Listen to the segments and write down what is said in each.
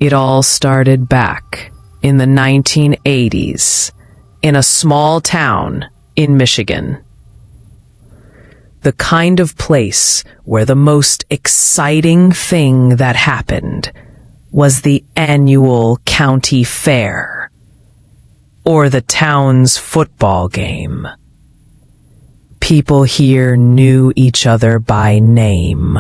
It all started back in the 1980s in a small town in Michigan. The kind of place where the most exciting thing that happened was the annual county fair, or the town's football game. People here knew each other by name,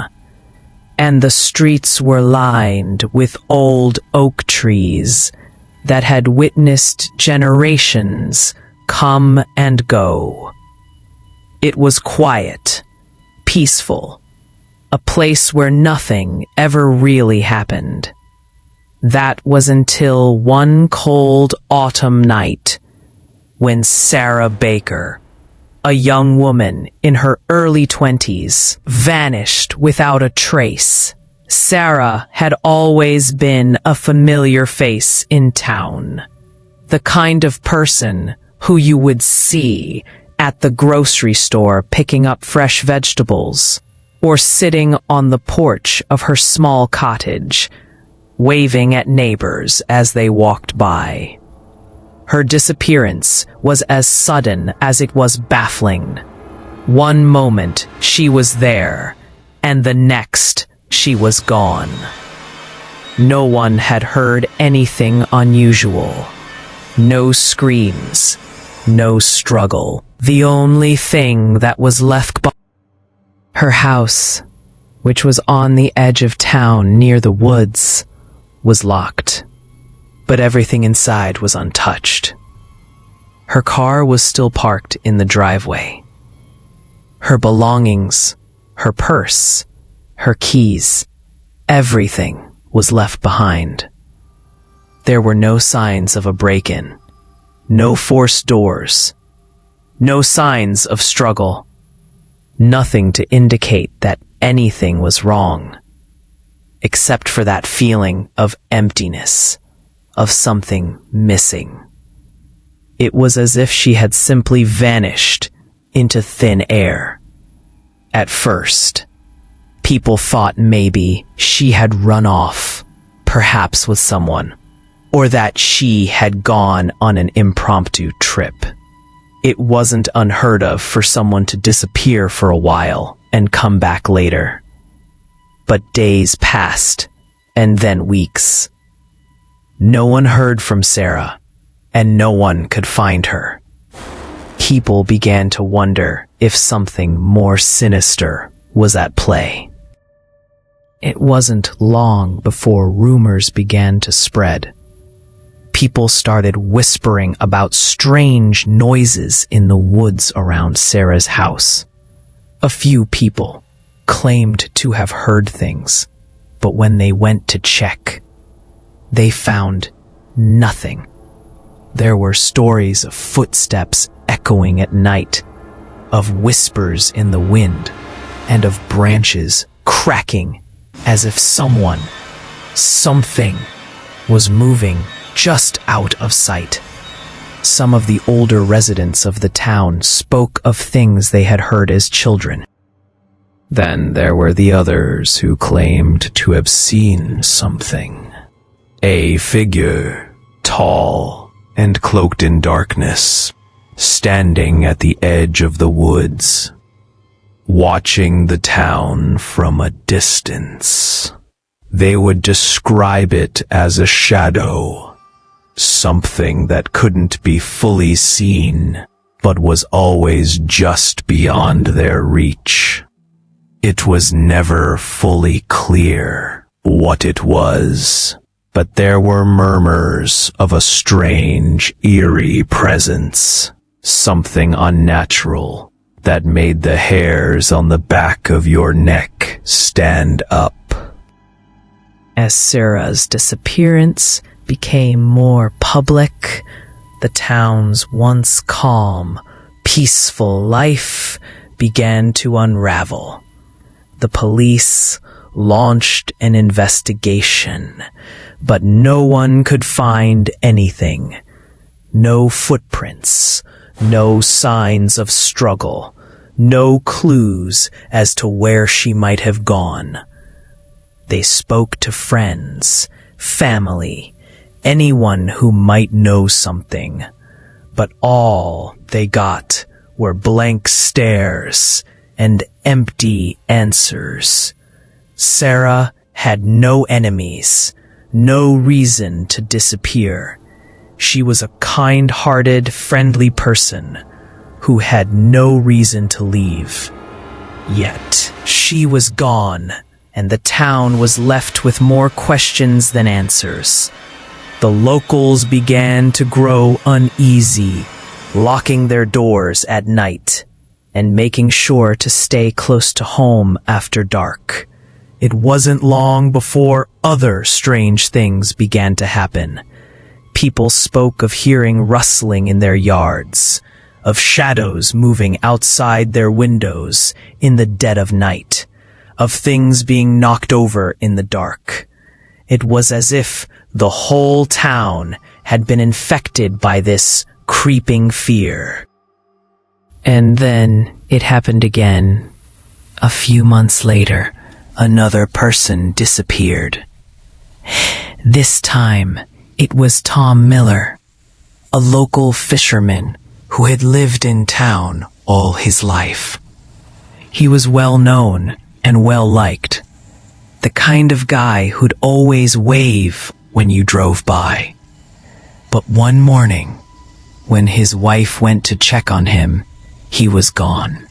and the streets were lined with old oak trees that had witnessed generations come and go. It was quiet, peaceful, a place where nothing ever really happened. That was until one cold autumn night when Sarah Baker, a young woman in her early 20s, vanished without a trace. Sarah had always been a familiar face in town, the kind of person who you would see at the grocery store picking up fresh vegetables, or sitting on the porch of her small cottage, waving at neighbors as they walked by. Her disappearance was as sudden as it was baffling. One moment she was there, and the next she was gone. No one had heard anything unusual. No screams, no struggle. The only thing that was left behind, her house, which was on the edge of town near the woods, was locked, but everything inside was untouched. Her car was still parked in the driveway. Her belongings, her purse, her keys, everything was left behind. There were no signs of a break-in, no forced doors, no signs of struggle, nothing to indicate that anything was wrong, except for that feeling of emptiness, of something missing. It was as if she had simply vanished into thin air. At first, people thought maybe she had run off, perhaps with someone, or that she had gone on an impromptu trip. It wasn't unheard of for someone to disappear for a while and come back later. But days passed, and then weeks. No one heard from Sarah, and no one could find her. People began to wonder if something more sinister was at play. It wasn't long before rumors began to spread. People started whispering about strange noises in the woods around Sarah's house. A few people claimed to have heard things, but when they went to check, they found nothing. There were stories of footsteps echoing at night, of whispers in the wind, and of branches cracking as if something was moving just out of sight. Some of the older residents of the town spoke of things they had heard as children. Then there were the others who claimed to have seen something. A figure, tall and cloaked in darkness, standing at the edge of the woods, watching the town from a distance. They would describe it as a shadow, something that couldn't be fully seen, but was always just beyond their reach. It was never fully clear what it was, but there were murmurs of a strange, eerie presence, something unnatural that made the hairs on the back of your neck stand up. As Sarah's disappearance became more public, the town's once calm, peaceful life began to unravel. The police launched an investigation, but no one could find anything. No footprints, no signs of struggle, no clues as to where she might have gone. They spoke to friends, family, anyone who might know something. But all they got were blank stares and empty answers. Sarah had no enemies, no reason to disappear. She was a kind-hearted, friendly person who had no reason to leave. Yet she was gone, and the town was left with more questions than answers. The locals began to grow uneasy, locking their doors at night and making sure to stay close to home after dark. It wasn't long before other strange things began to happen. People spoke of hearing rustling in their yards, of shadows moving outside their windows in the dead of night, of things being knocked over in the dark. It was as if the whole town had been infected by this creeping fear. And then it happened again. A few months later, another person disappeared. This time, it was Tom Miller, a local fisherman who had lived in town all his life. He was well known and well liked, the kind of guy who'd always wave when you drove by. But one morning, when his wife went to check on him, he was gone.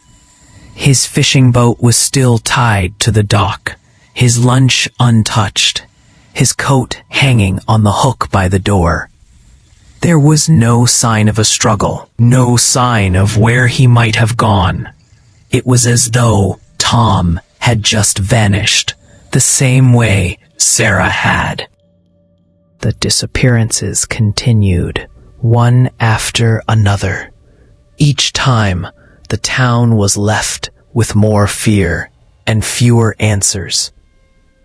His fishing boat was still tied to the dock, his lunch untouched, his coat hanging on the hook by the door. There was no sign of a struggle, no sign of where he might have gone. It was as though Tom had just vanished, the same way Sarah had. The disappearances continued, one after another. Each time, the town was left with more fear and fewer answers.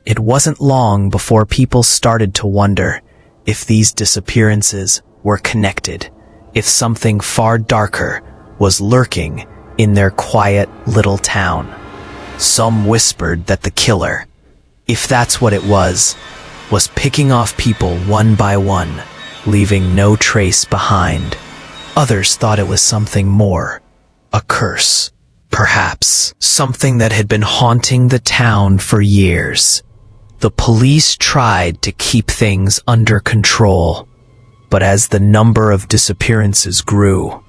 It wasn't long before people started to wonder if these disappearances were connected, if something far darker was lurking in their quiet little town. Some whispered that the killer, if that's what it was picking off people one by one, leaving no trace behind. Others thought it was something more, a curse, perhaps, something that had been haunting the town for years. The police tried to keep things under control, but as the number of disappearances grew,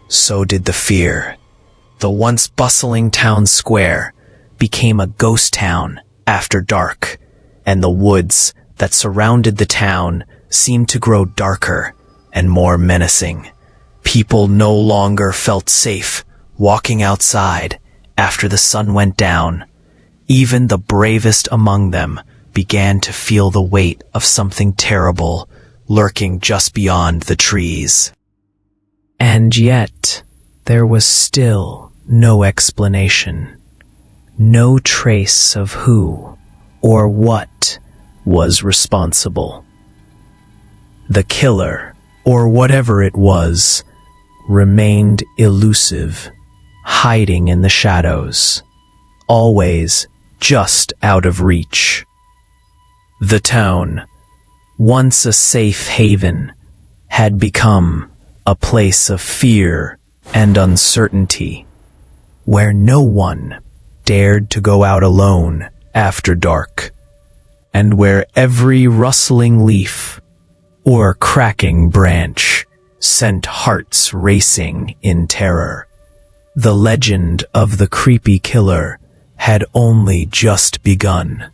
so did the fear. The once bustling town square became a ghost town after dark, and the woods that surrounded the town seemed to grow darker and more menacing. People no longer felt safe walking outside after the sun went down. Even the bravest among them began to feel the weight of something terrible lurking just beyond the trees. And yet, there was still no explanation, no trace of who or what was responsible. The killer, or whatever it was, remained elusive, hiding in the shadows, always just out of reach. The town, once a safe haven, had become a place of fear and uncertainty, where no one dared to go out alone after dark, and where every rustling leaf or cracking branch sent hearts racing in terror. The legend of the creepy killer had only just begun,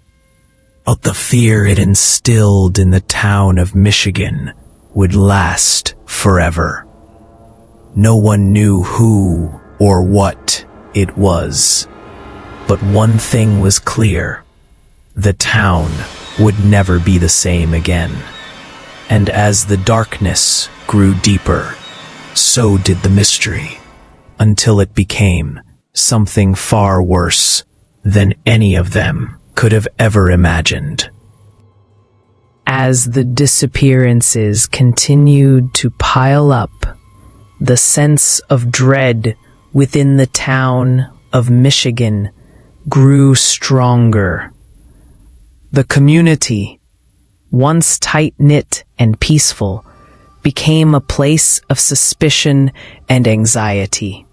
but the fear it instilled in the town of Michigan would last forever. No one knew who or what it was, but one thing was clear: the town would never be the same again. And as the darkness grew deeper, so did the mystery, until it became something far worse than any of them could have ever imagined. As the disappearances continued to pile up, the sense of dread within the town of Michigan grew stronger. The community, once tight-knit and peaceful, became a place of suspicion and anxiety.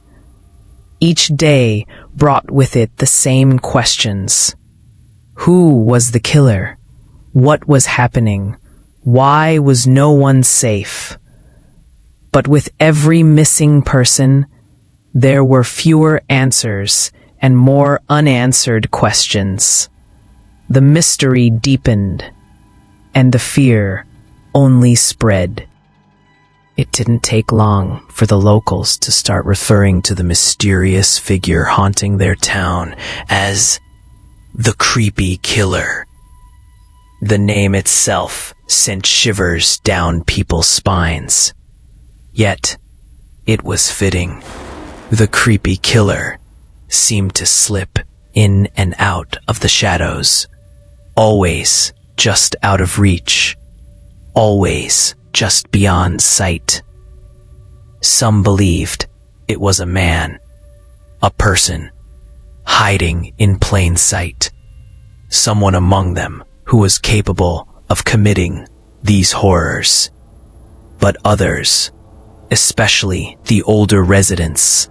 Each day brought with it the same questions. Who was the killer? What was happening? Why was no one safe? But with every missing person, there were fewer answers and more unanswered questions. The mystery deepened, and the fear only spread. It didn't take long for the locals to start referring to the mysterious figure haunting their town as the creepy killer. The name itself sent shivers down people's spines. Yet, it was fitting. The creepy killer seemed to slip in and out of the shadows, always just out of reach, always just beyond sight. Some believed it was a man, a person, hiding in plain sight, someone among them who was capable of committing these horrors. But others, especially the older residents,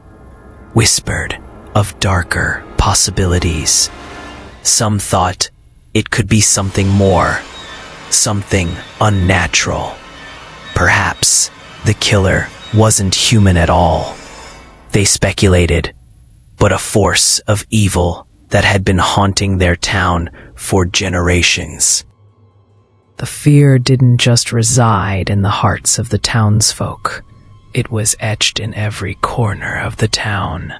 whispered of darker possibilities. Some thought it could be something more, something unnatural. Perhaps the killer wasn't human at all. They speculated, but a force of evil that had been haunting their town for generations. The fear didn't just reside in the hearts of the townsfolk. It was etched in every corner of the town.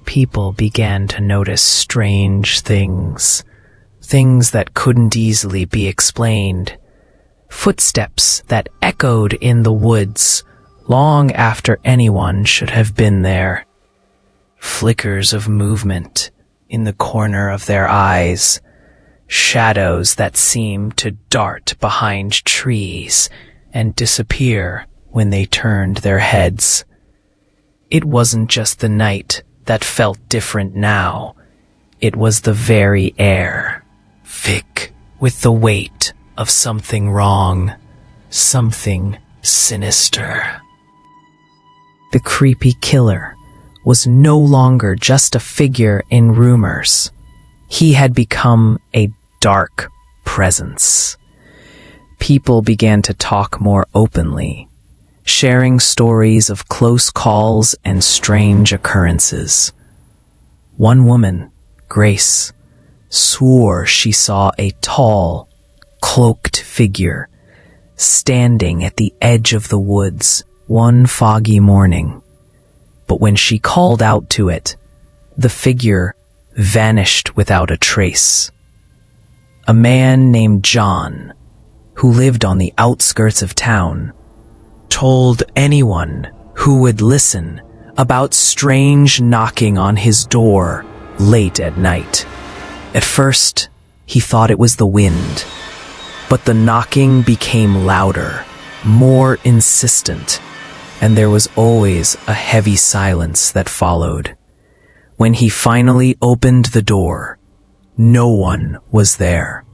People began to notice strange things that couldn't easily be explained. Footsteps that echoed in the woods long after anyone should have been there. Flickers of movement in the corner of their eyes. Shadows that seemed to dart behind trees and disappear when they turned their heads. It wasn't just the night that felt different now. It was the very air, thick with the weight of something wrong, something sinister. The creepy killer was no longer just a figure in rumors. He had become a dark presence. People began to talk more openly, sharing stories of close calls and strange occurrences. One woman, Grace, swore she saw a tall, cloaked figure standing at the edge of the woods one foggy morning. But when she called out to it, the figure vanished without a trace. A man named John, who lived on the outskirts of town, told anyone who would listen about strange knocking on his door late at night. At first, he thought it was the wind, but the knocking became louder, more insistent, and there was always a heavy silence that followed. When he finally opened the door, no one was there.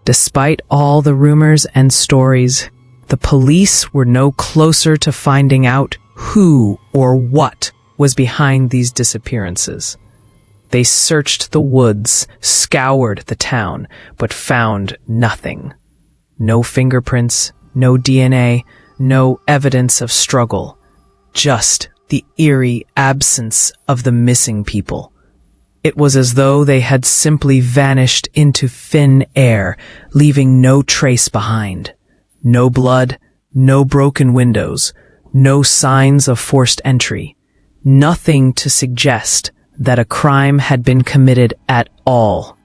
Despite all the rumors and stories, the police were no closer to finding out who or what was behind these disappearances. They searched the woods, scoured the town, but found nothing. No fingerprints, no DNA, no evidence of struggle. Just the eerie absence of the missing people. It was as though they had simply vanished into thin air, leaving no trace behind. No blood, no broken windows, no signs of forced entry. Nothing to suggest that a crime had been committed at all,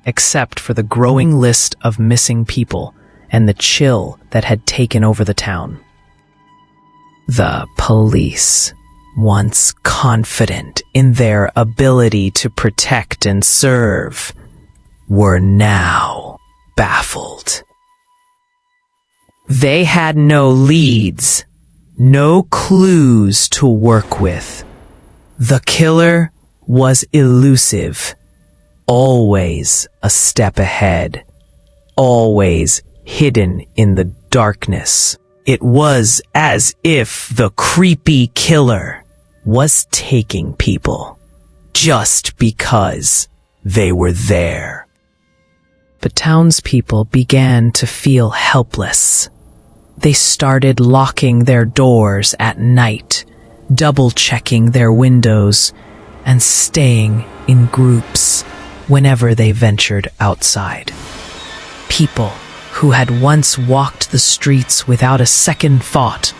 except for the growing list of missing people and the chill that had taken over the town. The police, once confident in their ability to protect and serve, were now baffled. They had no leads, no clues to work with. The killer was elusive, always a step ahead, always hidden in the darkness. It was as if the creepy killer was taking people just because they were there. The townspeople began to feel helpless. They started locking their doors at night, double-checking their windows, and staying in groups whenever they ventured outside. People who had once walked the streets without a second thought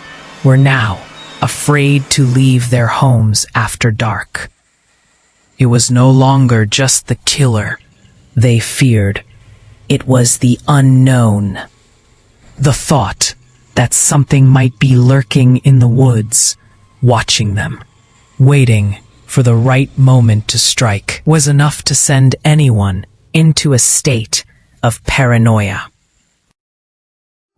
were now afraid to leave their homes after dark. It was no longer just the killer they feared. It was the unknown. The thought that something might be lurking in the woods, watching them, waiting for the right moment to strike, was enough to send anyone into a state of paranoia.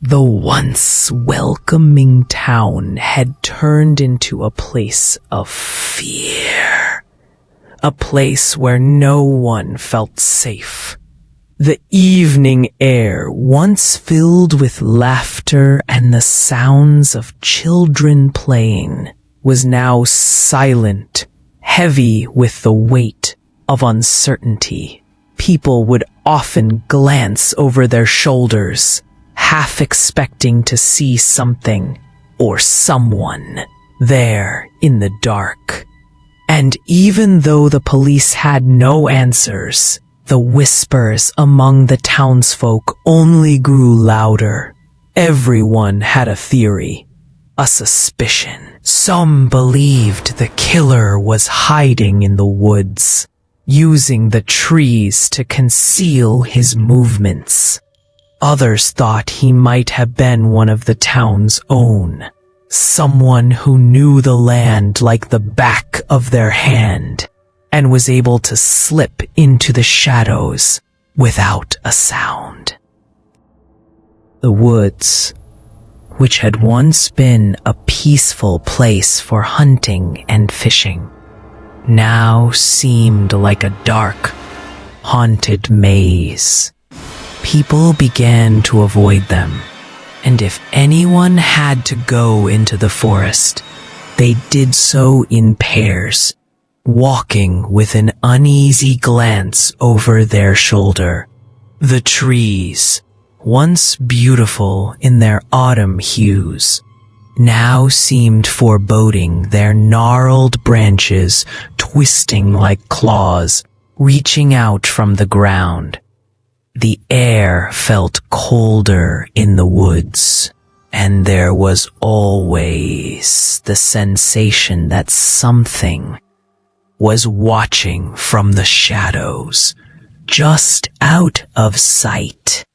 The once welcoming town had turned into a place of fear, a place where no one felt safe. The evening air, once filled with laughter and the sounds of children playing, was now silent, heavy with the weight of uncertainty. People would often glance over their shoulders, half expecting to see something or someone there in the dark. And even though the police had no answers, the whispers among the townsfolk only grew louder. Everyone had a theory, a suspicion. Some believed the killer was hiding in the woods, using the trees to conceal his movements. Others thought he might have been one of the town's own, someone who knew the land like the back of their hand and was able to slip into the shadows without a sound. The woods, which had once been a peaceful place for hunting and fishing, now seemed like a dark, haunted maze. People began to avoid them, and if anyone had to go into the forest, they did so in pairs, walking with an uneasy glance over their shoulder. The trees, once beautiful in their autumn hues, now seemed foreboding, their gnarled branches twisting like claws, reaching out from the ground. The air felt colder in the woods, and there was always the sensation that something was watching from the shadows, just out of sight.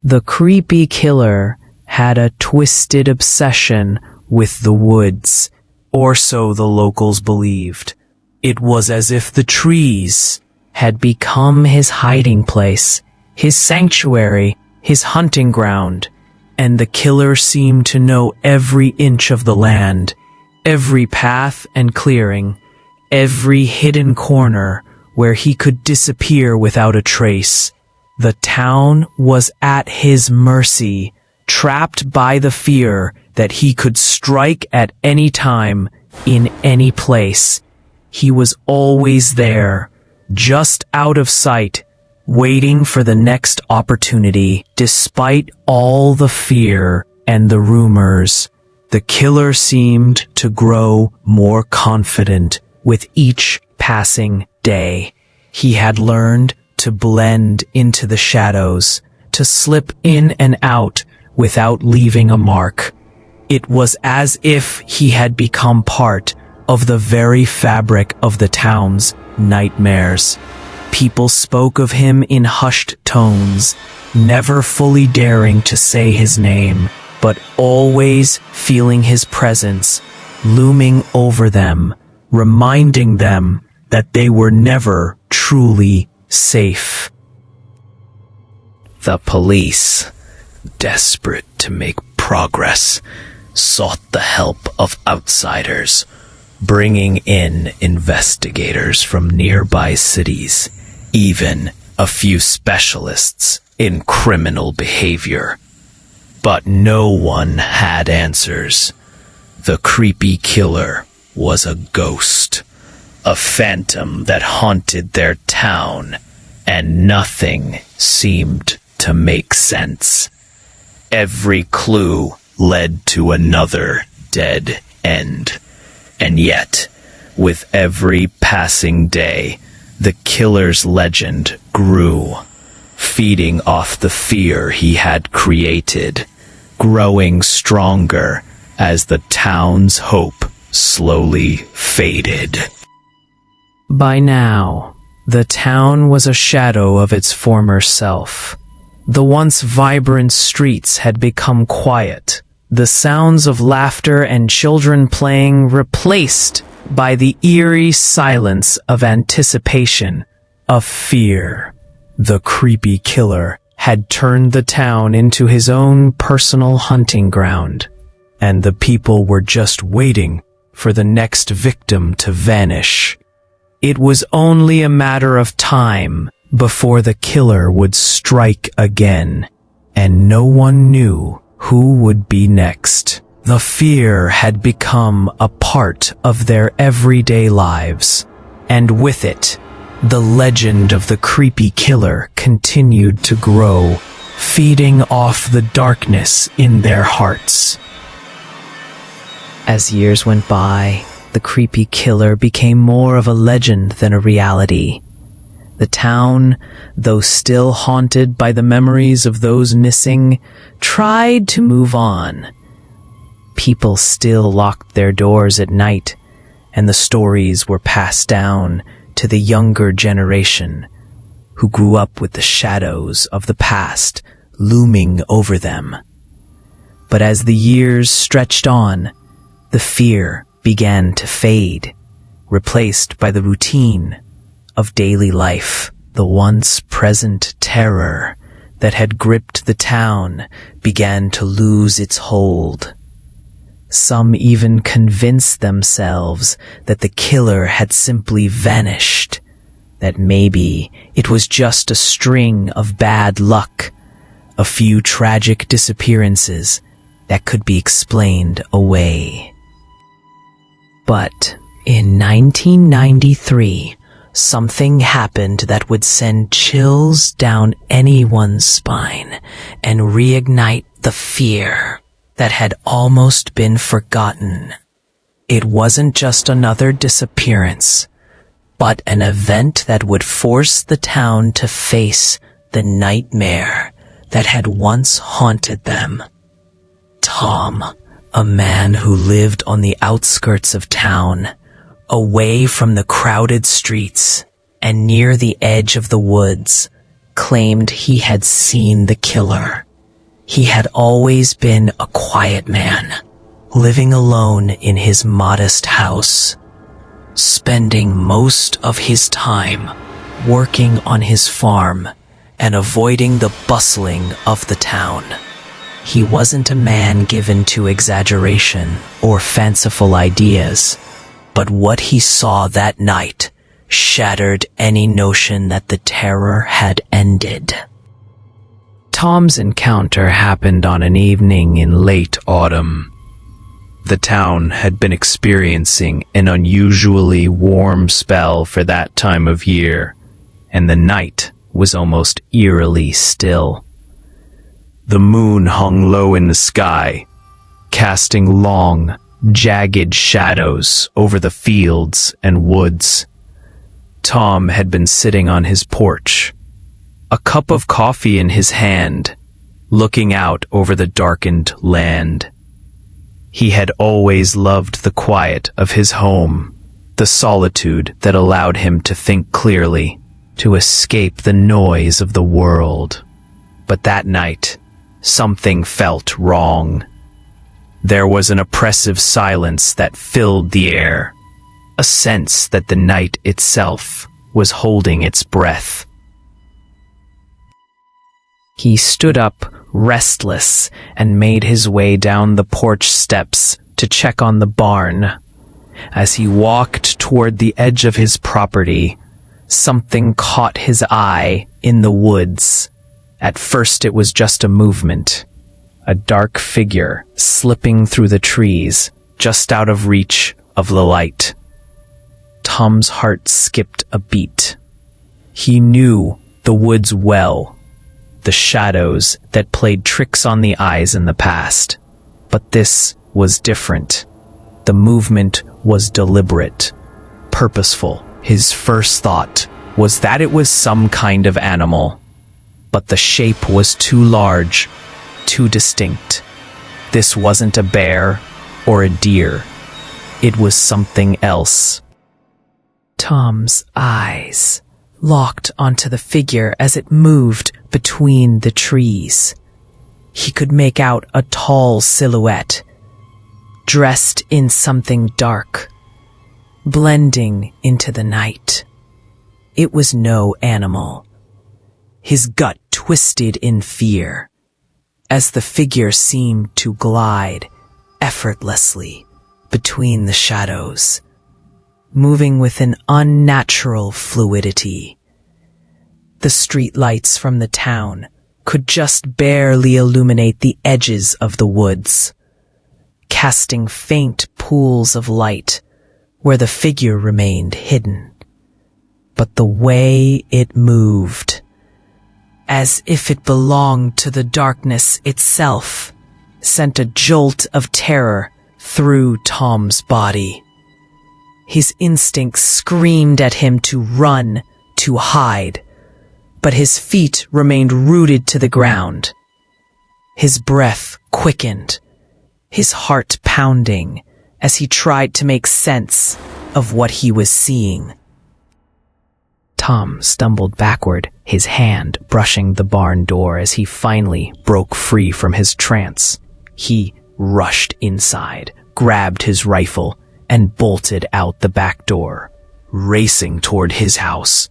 The creepy killer had a twisted obsession with the woods, or so the locals believed. It was as if the trees had become his hiding place, his sanctuary, his hunting ground, and the killer seemed to know every inch of the land, every path and clearing, every hidden corner where he could disappear without a trace. The town was at his mercy, trapped by the fear that he could strike at any time, in any place. He was always there, just out of sight, waiting for the next opportunity. Despite all the fear and the rumors, the killer seemed to grow more confident with each passing day. He had learned to blend into the shadows, to slip in and out without leaving a mark. It was as if he had become part of the very fabric of the town's nightmares. People spoke of him in hushed tones, never fully daring to say his name, but always feeling his presence looming over them, reminding them that they were never truly safe. The police, desperate to make progress, sought the help of outsiders, bringing in investigators from nearby cities, even a few specialists in criminal behavior. But no one had answers. The creepy killer was a ghost, a phantom that haunted their town, and nothing seemed to make sense. Every clue led to another dead end. And yet, with every passing day, the killer's legend grew, feeding off the fear he had created, growing stronger as the town's hope slowly faded. By now, the town was a shadow of its former self. The once vibrant streets had become quiet, the sounds of laughter and children playing replaced by the eerie silence of anticipation, of fear. The creepy killer had turned the town into his own personal hunting ground, and the people were just waiting for the next victim to vanish. It was only a matter of time before the killer would strike again, and no one knew who would be next. The fear had become a part of their everyday lives, and with it, the legend of the creepy killer continued to grow, feeding off the darkness in their hearts. As years went by, the creepy killer became more of a legend than a reality. The town, though still haunted by the memories of those missing, tried to move on. People still locked their doors at night, and the stories were passed down to the younger generation, who grew up with the shadows of the past looming over them. But as the years stretched on, the fear began to fade, replaced by the routine of daily life. The once present terror that had gripped the town began to lose its hold. Some even convinced themselves that the killer had simply vanished, that maybe it was just a string of bad luck, a few tragic disappearances that could be explained away. But in 1993, something happened that would send chills down anyone's spine and reignite the fear that had almost been forgotten. It wasn't just another disappearance, but an event that would force the town to face the nightmare that had once haunted them. Tom, a man who lived on the outskirts of town, away from the crowded streets and near the edge of the woods, claimed he had seen the killer. He had always been a quiet man, living alone in his modest house, spending most of his time working on his farm and avoiding the bustling of the town. He wasn't a man given to exaggeration or fanciful ideas, but what he saw that night shattered any notion that the terror had ended. Tom's encounter happened on an evening in late autumn. The town had been experiencing an unusually warm spell for that time of year, and the night was almost eerily still. The moon hung low in the sky, casting long, jagged shadows over the fields and woods. Tom had been sitting on his porch, a cup of coffee in his hand, looking out over the darkened land. He had always loved the quiet of his home, the solitude that allowed him to think clearly, to escape the noise of the world. But that night, something felt wrong. There was an oppressive silence that filled the air, a sense that the night itself was holding its breath. He stood up, restless, and made his way down the porch steps to check on the barn. As he walked toward the edge of his property, something caught his eye in the woods. At first it was just a movement, a dark figure slipping through the trees, just out of reach of the light. Tom's heart skipped a beat. He knew the woods well, the shadows that played tricks on the eyes in the past. But this was different. The movement was deliberate, purposeful. His first thought was that it was some kind of animal, but the shape was too large, too distinct. This wasn't a bear or a deer. It was something else. Tom's eyes locked onto the figure as it moved between the trees. He could make out a tall silhouette, dressed in something dark, blending into the night. It was no animal. His gut twisted in fear as the figure seemed to glide effortlessly between the shadows, moving with an unnatural fluidity. The streetlights from the town could just barely illuminate the edges of the woods, casting faint pools of light where the figure remained hidden. But the way it moved, as if it belonged to the darkness itself, sent a jolt of terror through Tom's body. His instincts screamed at him to run, to hide, but his feet remained rooted to the ground. His breath quickened, his heart pounding, as he tried to make sense of what he was seeing. Tom stumbled backward, his hand brushing the barn door as he finally broke free from his trance. He rushed inside, grabbed his rifle, and bolted out the back door, racing toward his house.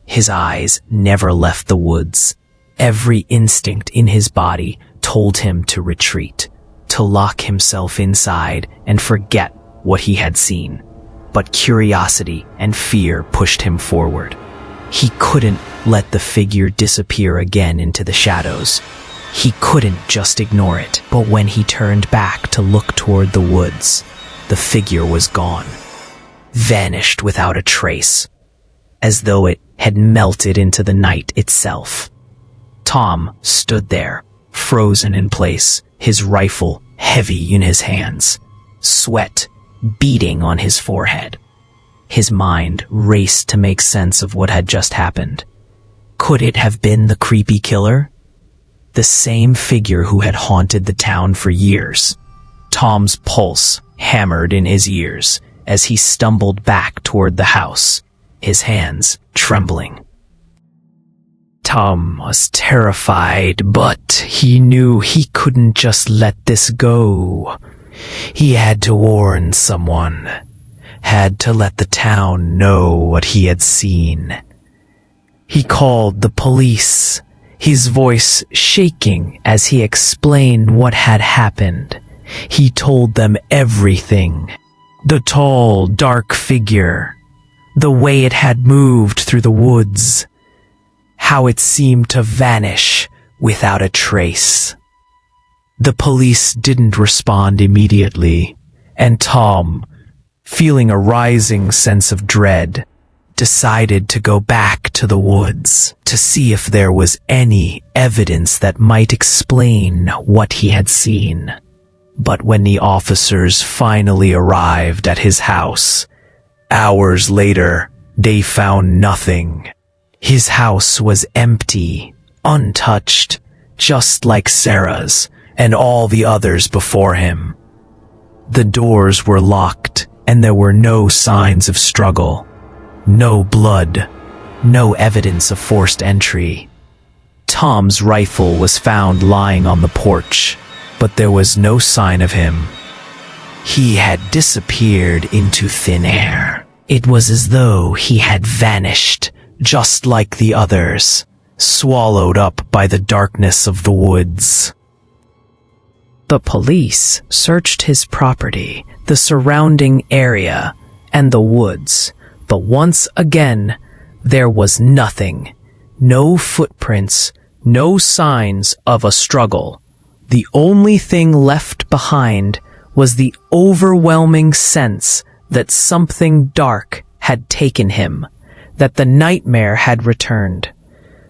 His eyes never left the woods. Every instinct in his body told him to retreat, to lock himself inside and forget what he had seen. But curiosity and fear pushed him forward. He couldn't let the figure disappear again into the shadows. He couldn't just ignore it. But when he turned back to look toward the woods, the figure was gone, vanished without a trace, as though it had melted into the night itself. Tom stood there, frozen in place, his rifle heavy in his hands, sweat beading on his forehead. His mind raced to make sense of what had just happened. Could it have been the creepy killer? The same figure who had haunted the town for years. Tom's pulse hammered in his ears as he stumbled back toward the house, his hands trembling. Tom was terrified, but he knew he couldn't just let this go. He had to warn someone, had to let the town know what he had seen. He called the police, his voice shaking as he explained what had happened. He told them everything. The tall, dark figure, the way it had moved through the woods, how it seemed to vanish without a trace. The police didn't respond immediately, and Tom, feeling a rising sense of dread, decided to go back to the woods to see if there was any evidence that might explain what he had seen. But when the officers finally arrived at his house, hours later, they found nothing. His house was empty, untouched, just like Sarah's and all the others before him. The doors were locked, and there were no signs of struggle. No blood, no evidence of forced entry. Tom's rifle was found lying on the porch, but there was no sign of him. He had disappeared into thin air. It was as though he had vanished, just like the others, swallowed up by the darkness of the woods. The police searched his property, the surrounding area, and the woods, but once again, there was nothing. No footprints, No signs of a struggle. The only thing left behind was the overwhelming sense that something dark had taken him, that the nightmare had returned.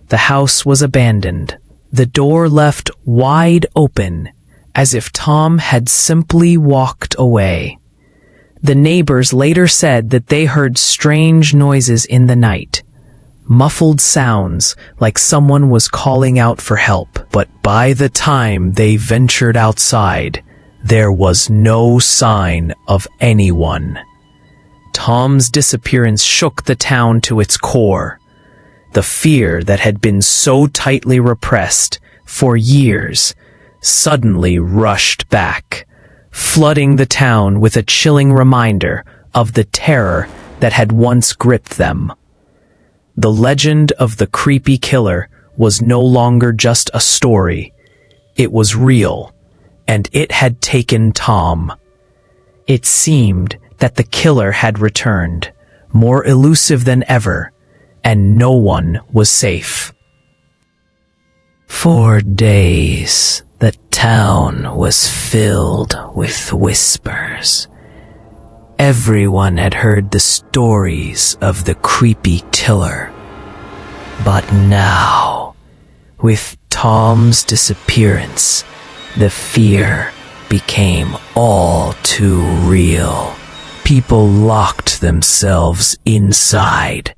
The house was abandoned, the door left wide open, as if Tom had simply walked away. The neighbors later said that they heard strange noises in the night, muffled sounds like someone was calling out for help. But by the time they ventured outside, there was no sign of anyone. Tom's disappearance shook the town to its core. The fear that had been so tightly repressed for years suddenly rushed back, flooding the town with a chilling reminder of the terror that had once gripped them. The legend of the creepy killer was no longer just a story. It was real, and it had taken Tom. It seemed that the killer had returned, more elusive than ever, and no one was safe. For days, the town was filled with whispers. Everyone had heard the stories of the creepy killer. But now, with Tom's disappearance, the fear became all too real. People locked themselves inside,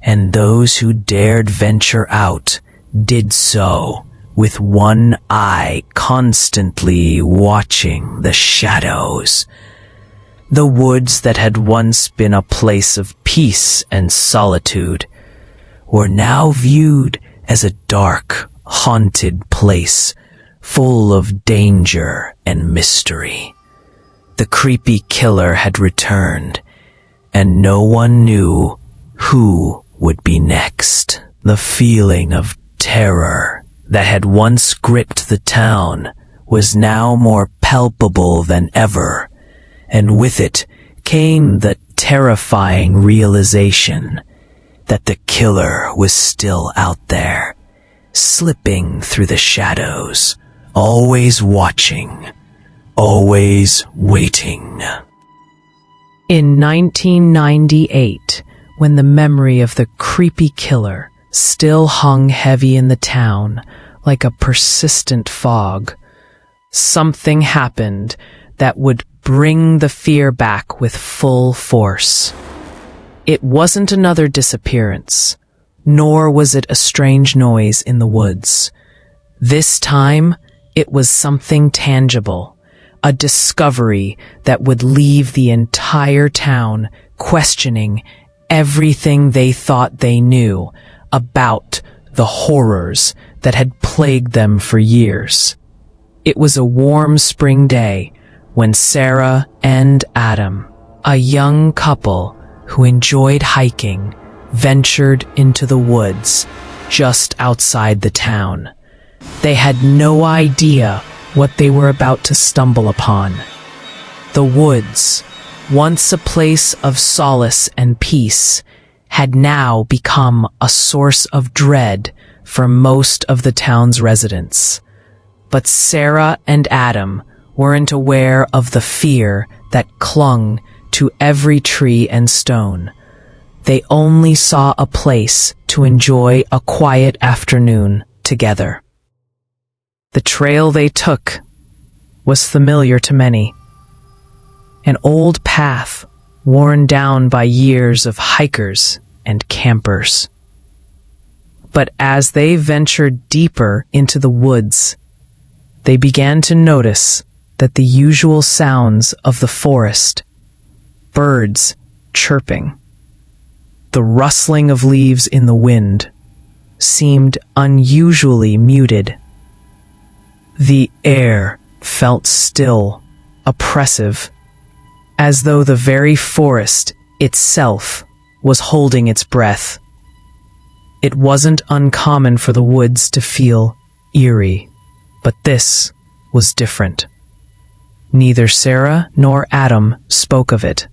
and those who dared venture out did so with one eye constantly watching the shadows. The woods that had once been a place of peace and solitude were now viewed as a dark, haunted place full of danger and mystery. The creepy killer had returned, and no one knew who would be next. The feeling of terror that had once gripped the town was now more palpable than ever, and with it came the terrifying realization that the killer was still out there, slipping through the shadows, always watching, always waiting. In 1998, when the memory of the creepy killer still hung heavy in the town like a persistent fog, something happened that would bring the fear back with full force. It wasn't another disappearance, nor was it a strange noise in the woods. This time, it was something tangible, a discovery that would leave the entire town questioning everything they thought they knew about the horrors that had plagued them for years. It was a warm spring day when Sarah and Adam, a young couple who enjoyed hiking, ventured into the woods just outside the town. They had no idea what they were about to stumble upon. The woods, once a place of solace and peace, had now become a source of dread for most of the town's residents. But Sarah and Adam weren't aware of the fear that clung to every tree and stone. They only saw a place to enjoy a quiet afternoon together. The trail they took was familiar to many. An old path worn down by years of hikers and campers. But as they ventured deeper into the woods, they began to notice that the usual sounds of the forest, birds chirping, the rustling of leaves in the wind, seemed unusually muted. The air felt still, oppressive, as though the very forest itself was holding its breath. It wasn't uncommon for the woods to feel eerie, but this was different. Neither Sarah nor Adam spoke of it,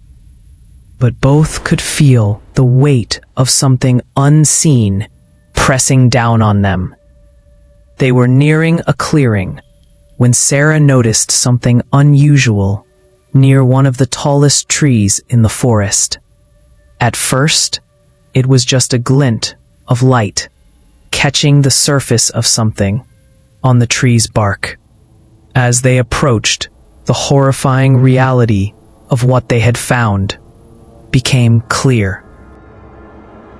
but both could feel the weight of something unseen pressing down on them. They were nearing a clearing when Sarah noticed something unusual near one of the tallest trees in the forest. At first, it was just a glint of light catching the surface of something on the tree's bark. As they approached, the horrifying reality of what they had found became clear.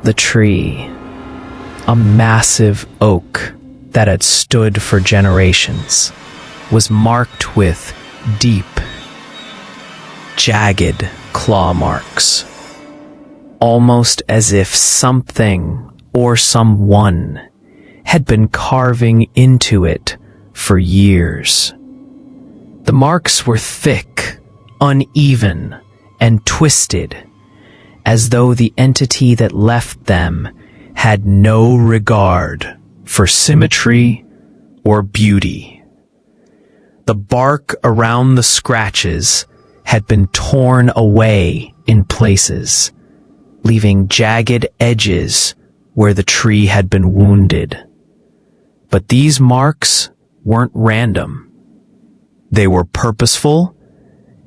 The tree, a massive oak that had stood for generations, was marked with deep, jagged claw marks, almost as if something or someone had been carving into it for years. The marks were thick, uneven, and twisted, as though the entity that left them had no regard for symmetry or beauty. The bark around the scratches had been torn away in places, leaving jagged edges where the tree had been wounded. But these marks weren't random. They were purposeful,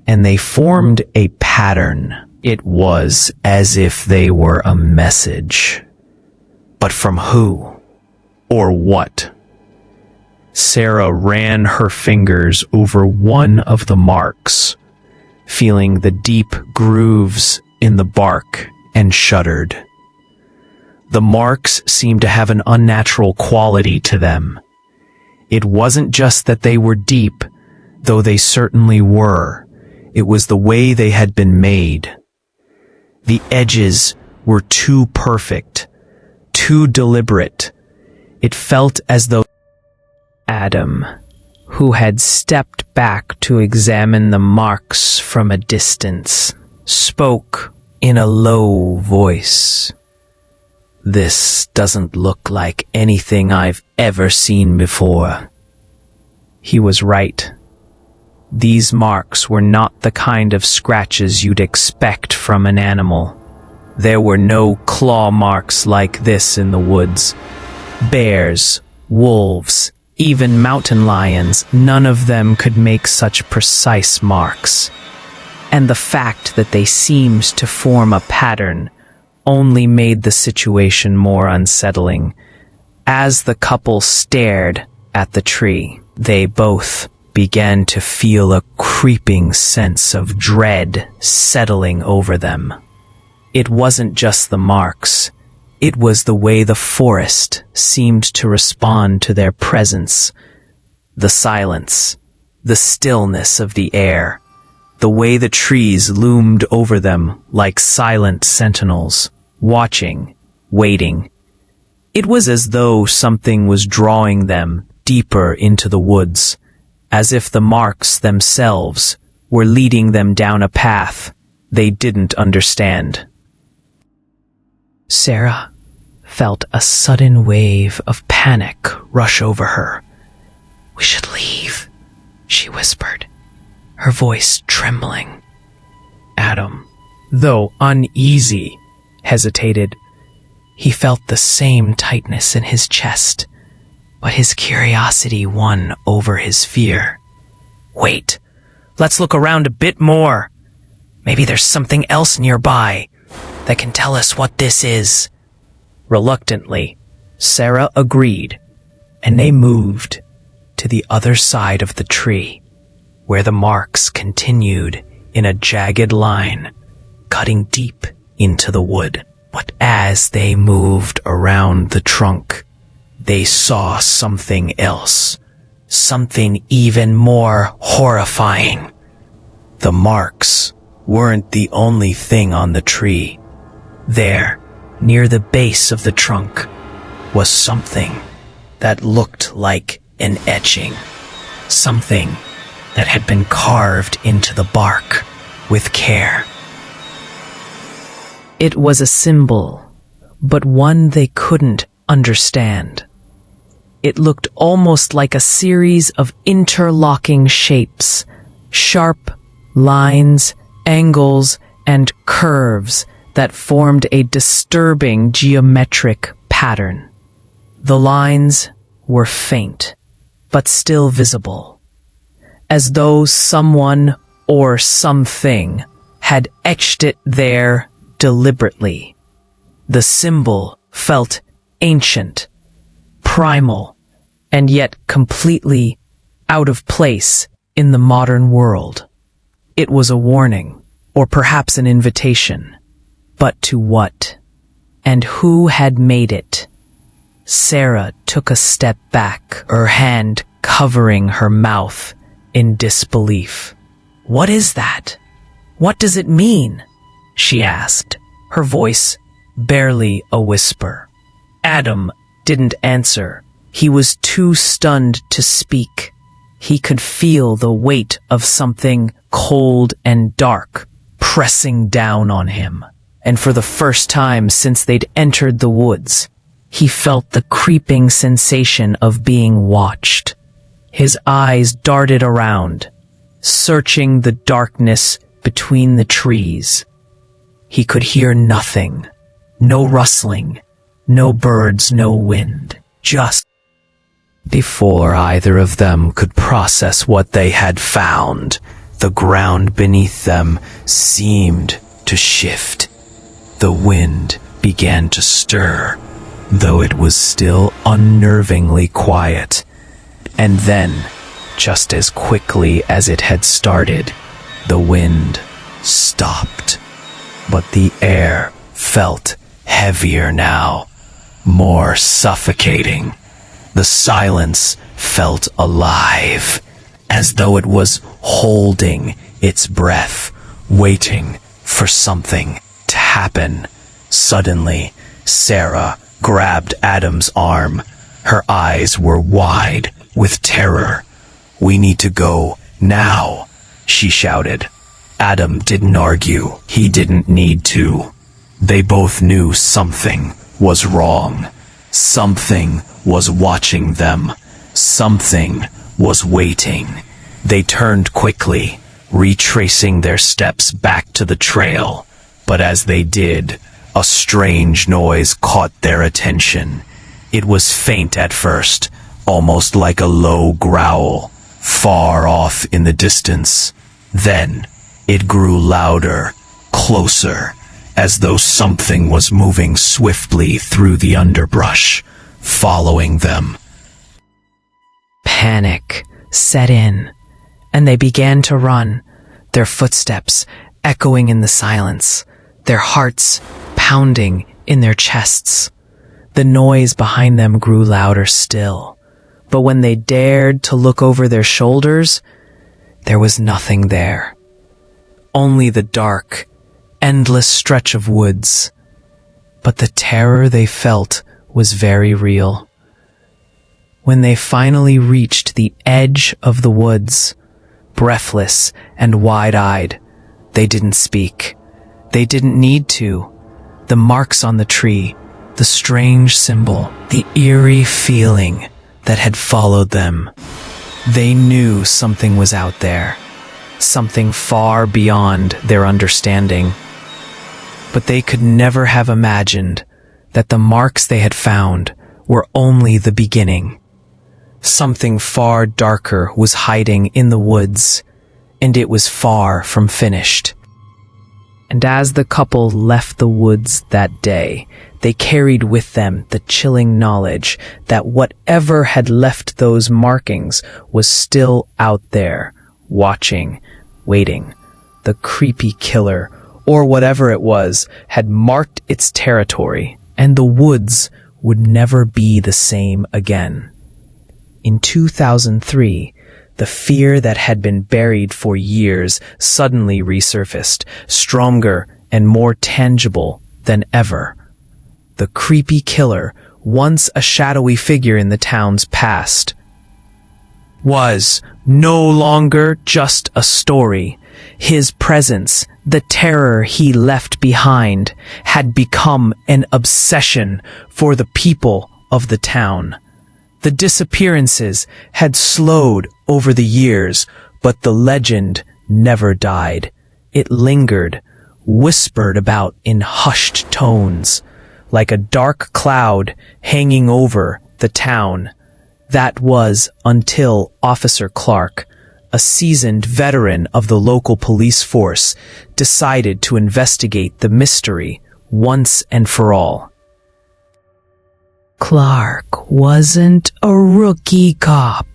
and they formed a pattern. It was as if they were a message. But from who? Or what? Sarah ran her fingers over one of the marks, feeling the deep grooves in the bark, and shuddered. The marks seemed to have an unnatural quality to them. It wasn't just that they were deep, though they certainly were. It was the way they had been made. The edges were too perfect, too deliberate. It felt as though Adam, who had stepped back to examine the marks from a distance, spoke in a low voice. "This doesn't look like anything I've ever seen before." He was right. These marks were not the kind of scratches you'd expect from an animal. There were no claw marks like this in the woods. Bears, wolves, even mountain lions, none of them could make such precise marks. And the fact that they seemed to form a pattern only made the situation more unsettling. As the couple stared at the tree, they both began to feel a creeping sense of dread settling over them. It wasn't just the marks. It was the way the forest seemed to respond to their presence. The silence, the stillness of the air, the way the trees loomed over them like silent sentinels, watching, waiting. It was as though something was drawing them deeper into the woods, as if the marks themselves were leading them down a path they didn't understand. Sarah felt a sudden wave of panic rush over her. "We should leave," she whispered, her voice trembling. Adam, though uneasy, hesitated. He felt the same tightness in his chest, but his curiosity won over his fear. "Wait, let's look around a bit more. Maybe there's something else nearby that can tell us what this is." Reluctantly, Sarah agreed, and they moved to the other side of the tree, where the marks continued in a jagged line, cutting deep into the wood. But as they moved around the trunk, they saw something else, something even more horrifying. The marks weren't the only thing on the tree. There, near the base of the trunk, was something that looked like an etching, something that had been carved into the bark with care. It was a symbol, but one they couldn't understand. It looked almost like a series of interlocking shapes, sharp lines, angles, and curves that formed a disturbing geometric pattern. The lines were faint, but still visible, as though someone or something had etched it there deliberately. The symbol felt ancient, primal, and yet completely out of place in the modern world. It was a warning, or perhaps an invitation. But to what? And who had made it? Sarah took a step back, her hand covering her mouth in disbelief. "What is that? What does it mean?" she asked, her voice barely a whisper. Adam didn't answer. He was too stunned to speak. He could feel the weight of something cold and dark pressing down on him. And for the first time since they'd entered the woods, he felt the creeping sensation of being watched. His eyes darted around, searching the darkness between the trees. He could hear nothing. No rustling, no birds, no wind. Just before either of them could process what they had found, the ground beneath them seemed to shift. The wind began to stir, though it was still unnervingly quiet. And then, just as quickly as it had started, the wind stopped. But the air felt heavier now, more suffocating. The silence felt alive, as though it was holding its breath, waiting for something to happen. Suddenly, Sarah grabbed Adam's arm. Her eyes were wide with terror. "We need to go now," she shouted. Adam didn't argue. He didn't need to. They both knew something was wrong. Something was watching them. Something was waiting. They turned quickly, retracing their steps back to the trail. But as they did, a strange noise caught their attention. It was faint at first, almost like a low growl, far off in the distance. Then it grew louder, closer, as though something was moving swiftly through the underbrush, following them. Panic set in, and they began to run, their footsteps echoing in the silence, their hearts pounding in their chests. The noise behind them grew louder still, but when they dared to look over their shoulders, there was nothing there. Only the dark, endless stretch of woods. But the terror they felt was very real. When they finally reached the edge of the woods, breathless and wide-eyed, they didn't speak. They didn't need to. The marks on the tree, the strange symbol, the eerie feeling that had followed them. They knew something was out there, something far beyond their understanding. But they could never have imagined that the marks they had found were only the beginning. Something far darker was hiding in the woods, and it was far from finished. And as the couple left the woods that day, they carried with them the chilling knowledge that whatever had left those markings was still out there, watching, waiting. The creepy killer, or whatever it was, had marked its territory, and the woods would never be the same again. In 2003, the fear that had been buried for years suddenly resurfaced, stronger and more tangible than ever. The creepy killer, once a shadowy figure in the town's past, was no longer just a story. His presence, the terror he left behind, had become an obsession for the people of the town. The disappearances had slowed over the years, but the legend never died. It lingered, whispered about in hushed tones, like a dark cloud hanging over the town. That was until Officer Clark, a seasoned veteran of the local police force, decided to investigate the mystery once and for all. Clark wasn't a rookie cop.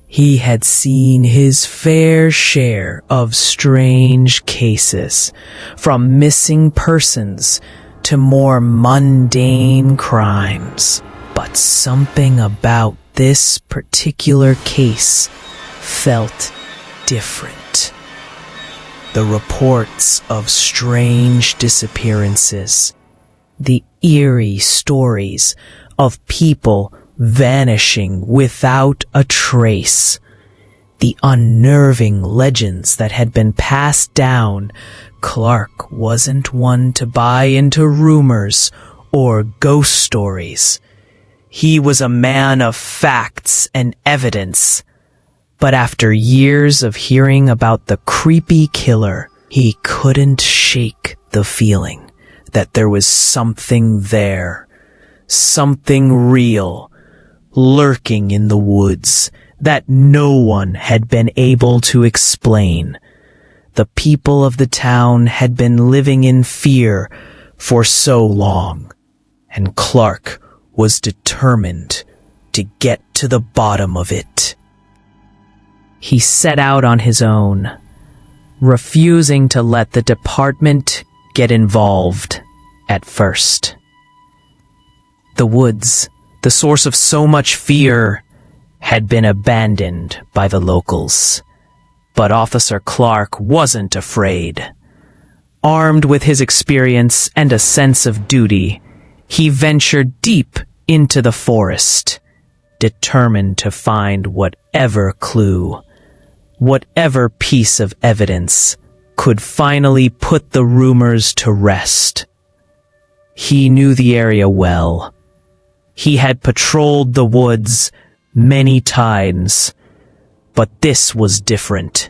He had seen his fair share of strange cases, from missing persons to more mundane crimes. But something about this particular case felt different. The reports of strange disappearances, the eerie stories of people vanishing without a trace, the unnerving legends that had been passed down. Clark wasn't one to buy into rumors or ghost stories. He was a man of facts and evidence. But after years of hearing about the creepy killer, he couldn't shake the feeling that there was something there, something real, lurking in the woods that no one had been able to explain. The people of the town had been living in fear for so long, and Clark was determined to get to the bottom of it. He set out on his own, refusing to let the department get involved at first. The woods, the source of so much fear, had been abandoned by the locals. But Officer Clark wasn't afraid. Armed with his experience and a sense of duty, he ventured deep into the forest, determined to find whatever clue, whatever piece of evidence could finally put the rumors to rest. He knew the area well. He had patrolled the woods many times, but this was different.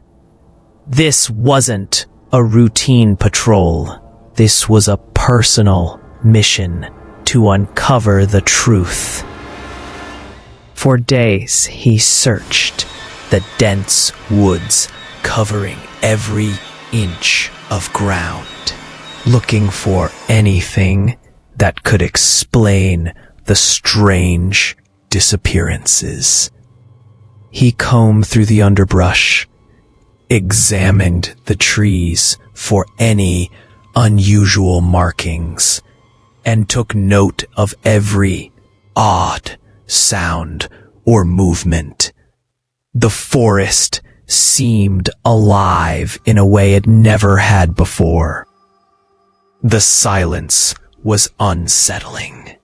This wasn't a routine patrol. This was a personal mission to uncover the truth. For days, he searched the dense woods, covering every inch of ground, looking for anything that could explain the strange disappearances. He combed through the underbrush, examined the trees for any unusual markings, and took note of every odd sound or movement. The forest seemed alive in a way it never had before. The silence was unsettling.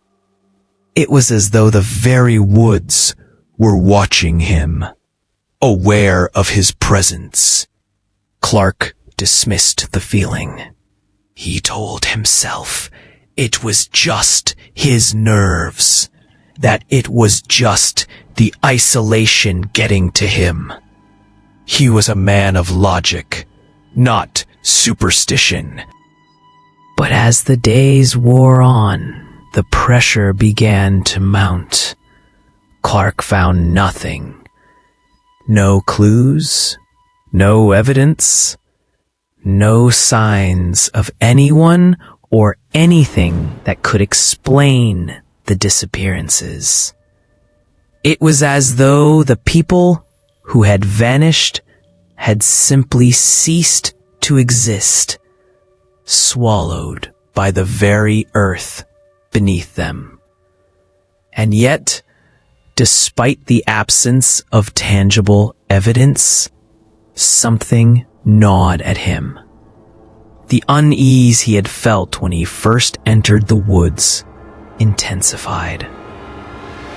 It was as though the very woods were watching him, aware of his presence. Clark dismissed the feeling. He told himself it was just his nerves, that it was just the isolation getting to him. He was a man of logic, not superstition. But as the days wore on, the pressure began to mount. Clark found nothing. No clues, no evidence, no signs of anyone or anything that could explain the disappearances. It was as though the people who had vanished had simply ceased to exist, swallowed by the very earth beneath them. And yet, despite the absence of tangible evidence, something gnawed at him. The unease he had felt when he first entered the woods intensified.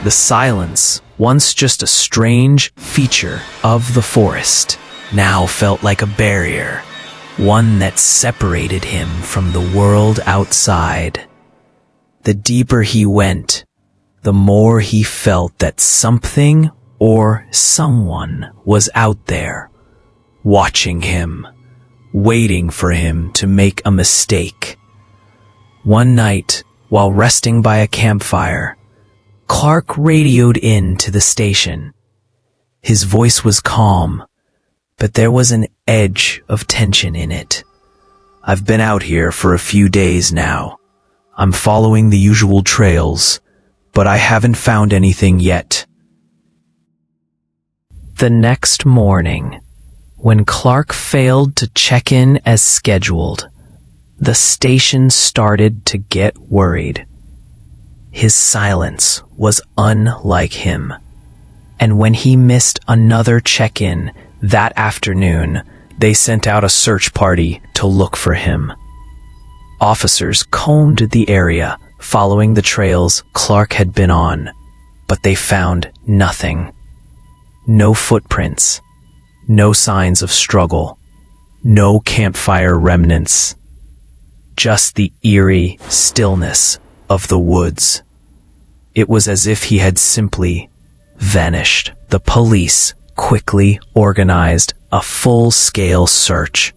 The silence, once just a strange feature of the forest, now felt like a barrier, one that separated him from the world outside. The deeper he went, the more he felt that something or someone was out there, watching him, waiting for him to make a mistake. One night, while resting by a campfire, Clark radioed in to the station. His voice was calm, but there was an edge of tension in it. I've been out here for a few days now. I'm following the usual trails, but I haven't found anything yet. The next morning, when Clark failed to check in as scheduled, the station started to get worried. His silence was unlike him, and when he missed another check-in that afternoon, they sent out a search party to look for him. Officers combed the area, following the trails Clark had been on, but they found nothing. No footprints, no signs of struggle, no campfire remnants. Just the eerie stillness of the woods. It was as if he had simply vanished. The police quickly organized a full-scale search.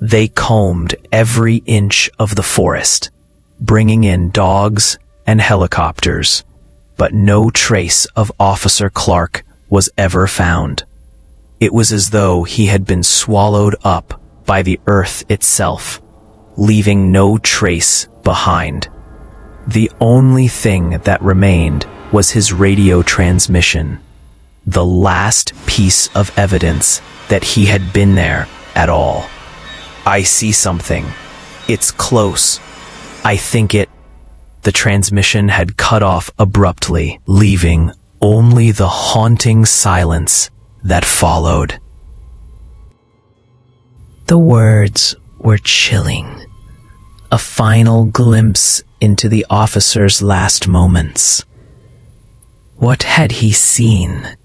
They combed every inch of the forest, bringing in dogs and helicopters, but no trace of Officer Clark was ever found. It was as though he had been swallowed up by the earth itself, leaving no trace behind. The only thing that remained was his radio transmission, the last piece of evidence that he had been there at all. I see something. It's close. I think it... The transmission had cut off abruptly, leaving only the haunting silence that followed. The words were chilling. A final glimpse into the officer's last moments. What had he seen?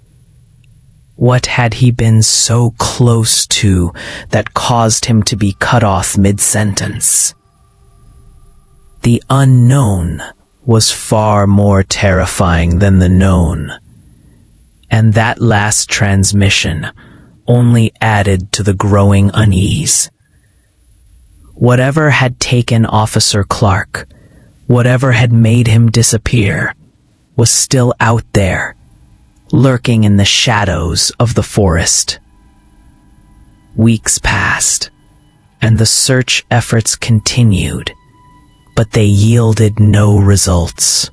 What had he been so close to that caused him to be cut off mid-sentence? The unknown was far more terrifying than the known, and that last transmission only added to the growing unease. Whatever had taken Officer Clark, whatever had made him disappear, was still out there, lurking in the shadows of the forest. Weeks passed, and the search efforts continued, but they yielded no results.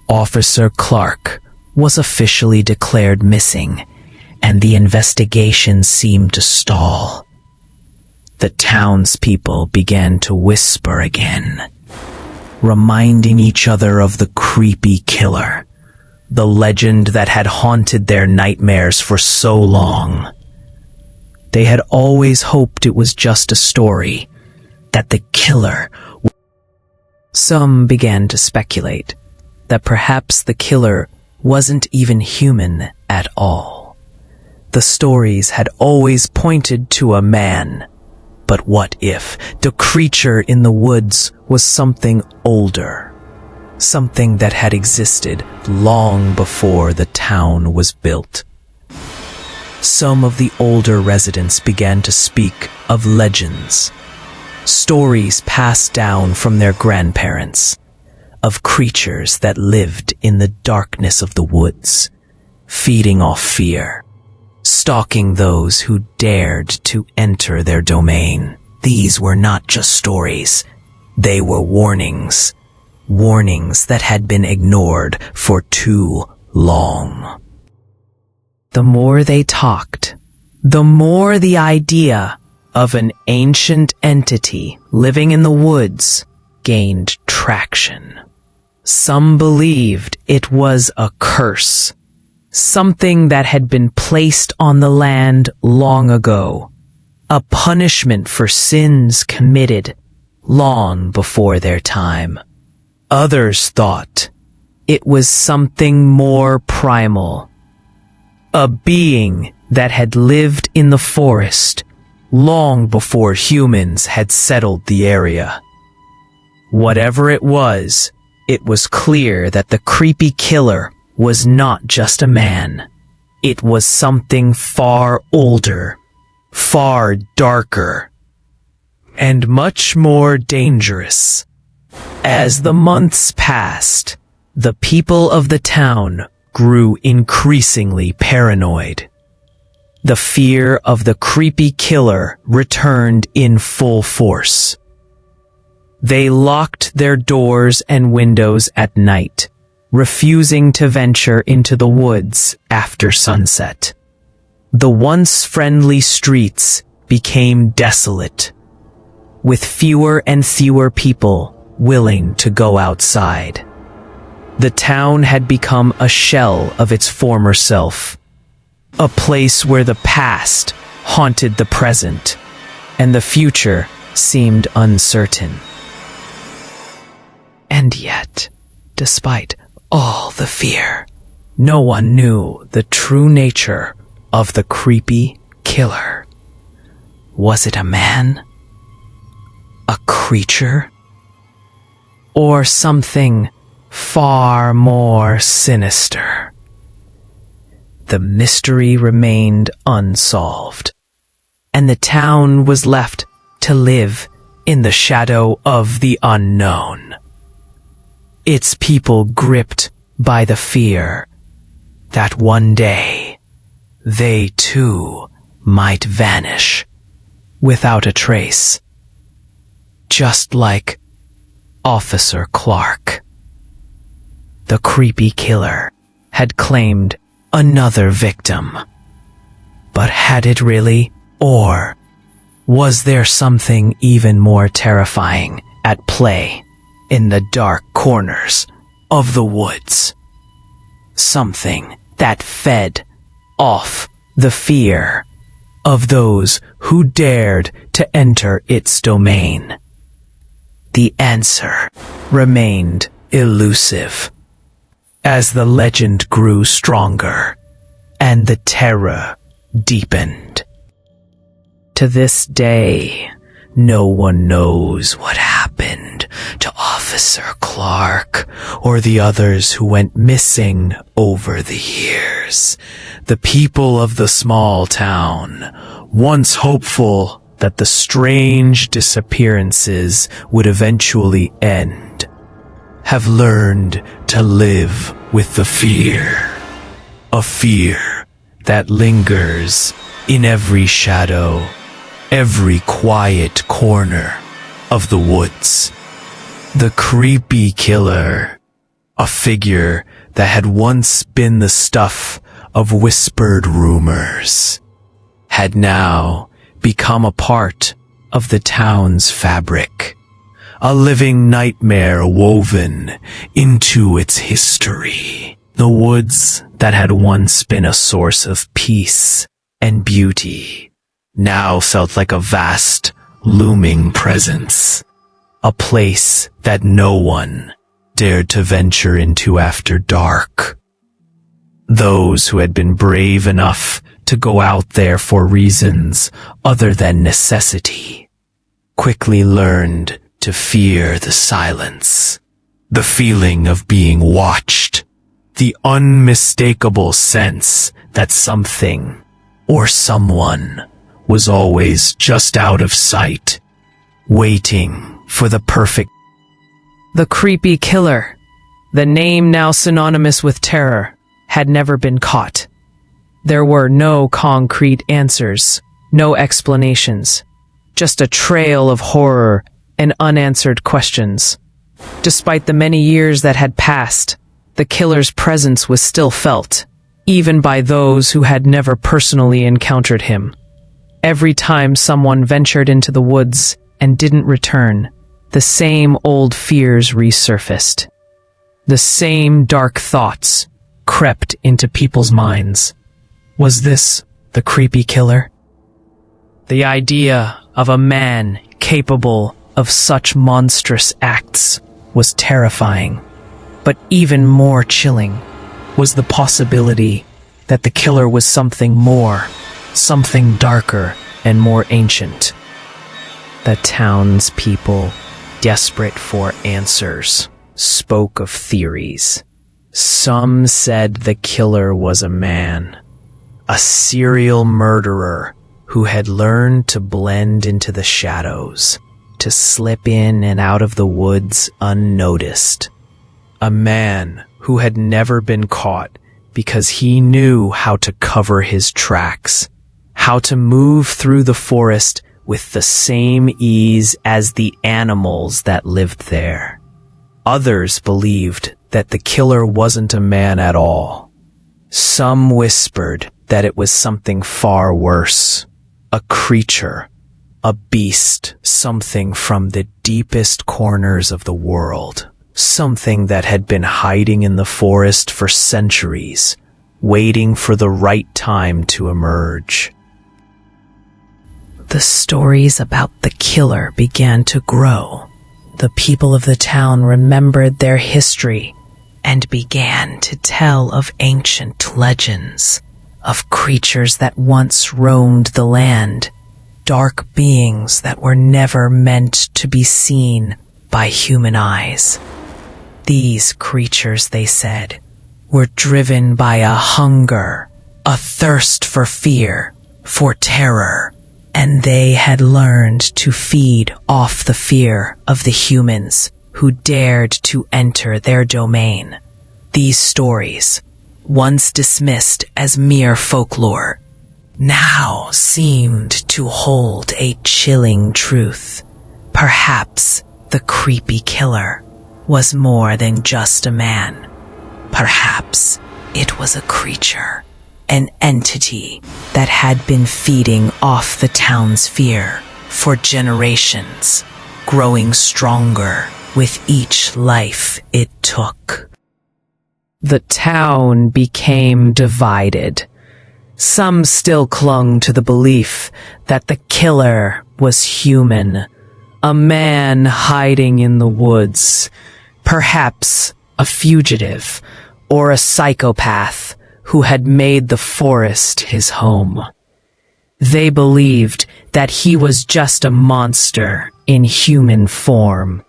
Officer Clark was officially declared missing, and the investigation seemed to stall. The townspeople began to whisper again, reminding each other of the creepy killer, the legend that had haunted their nightmares for so long. They had always hoped it was just a story, that the killer... Some began to speculate that perhaps the killer wasn't even human at all. The stories had always pointed to a man. But what if the creature in the woods was something older? Something that had existed long before the town was built. Some of the older residents began to speak of legends, stories passed down from their grandparents, of creatures that lived in the darkness of the woods, feeding off fear, stalking those who dared to enter their domain. These were not just stories. They were warnings. Warnings that had been ignored for too long. The more they talked, the more the idea of an ancient entity living in the woods gained traction. Some believed it was a curse, something that had been placed on the land long ago, a punishment for sins committed long before their time. Others thought it was something more primal, a being that had lived in the forest long before humans had settled the area. Whatever it was clear that the creepy killer was not just a man. It was something far older, far darker, and much more dangerous. As the months passed, The people of the town grew increasingly paranoid. The fear of the creepy killer returned in full force. They locked their doors and windows at night, refusing to venture into the woods after sunset. The once friendly streets became desolate, with fewer and fewer people willing to go outside. The town had become a shell of its former self, a place where the past haunted the present, and the future seemed uncertain. And yet, despite all the fear, no one knew the true nature of the creepy killer. Was it a man? A creature? Or something far more sinister? The mystery remained unsolved, and the town was left to live in the shadow of the unknown. Its people gripped by the fear that one day they too might vanish without a trace, just like Officer Clark. The creepy killer had claimed another victim. But had it really? Or was there something even more terrifying at play in the dark corners of the woods? Something that fed off the fear of those who dared to enter its domain. The answer remained elusive as the legend grew stronger and the terror deepened. To this day, no one knows what happened to Officer Clark or the others who went missing over the years. The people of the small town, once hopeful that the strange disappearances would eventually end, have learned to live with the fear. A fear that lingers in every shadow, every quiet corner of the woods. The creepy killer, a figure that had once been the stuff of whispered rumors, had now become a part of the town's fabric, a living nightmare woven into its history. The woods that had once been a source of peace and beauty now felt like a vast, looming presence, a place that no one dared to venture into after dark. Those who had been brave enough to go out there for reasons other than necessity quickly learned to fear the silence, the feeling of being watched, the unmistakable sense that something or someone was always just out of sight, waiting for the perfect. The creepy killer, the name now synonymous with terror, had never been caught. There were no concrete answers, no explanations, just a trail of horror and unanswered questions. Despite the many years that had passed, the killer's presence was still felt, even by those who had never personally encountered him. Every time someone ventured into the woods and didn't return, the same old fears resurfaced. The same dark thoughts crept into people's minds. Was this the creepy killer? The idea of a man capable of such monstrous acts was terrifying, but even more chilling was the possibility that the killer was something more, something darker and more ancient. The townspeople, desperate for answers, spoke of theories. Some said the killer was a man, a serial murderer who had learned to blend into the shadows, to slip in and out of the woods unnoticed. a man who had never been caught because he knew how to cover his tracks, how to move through the forest with the same ease as the animals that lived there. Others believed that the killer wasn't a man at all. Some whispered that it was something far worse, a creature, a beast, something from the deepest corners of the world, something that had been hiding in the forest for centuries, waiting for the right time to emerge. The stories about the killer began to grow. The people of the town remembered their history and began to tell of ancient legends, of creatures that once roamed the land, dark beings that were never meant to be seen by human eyes. These creatures, they said, were driven by a hunger, a thirst for fear, for terror, and they had learned to feed off the fear of the humans who dared to enter their domain. These stories, once dismissed as mere folklore, now seemed to hold a chilling truth. Perhaps the creepy killer was more than just a man. Perhaps it was a creature, an entity that had been feeding off the town's fear for generations, growing stronger with each life it took. The town became divided. Some still clung to the belief that the killer was human, a man hiding in the woods, perhaps a fugitive or a psychopath who had made the forest his home. They believed that he was just a monster in human form,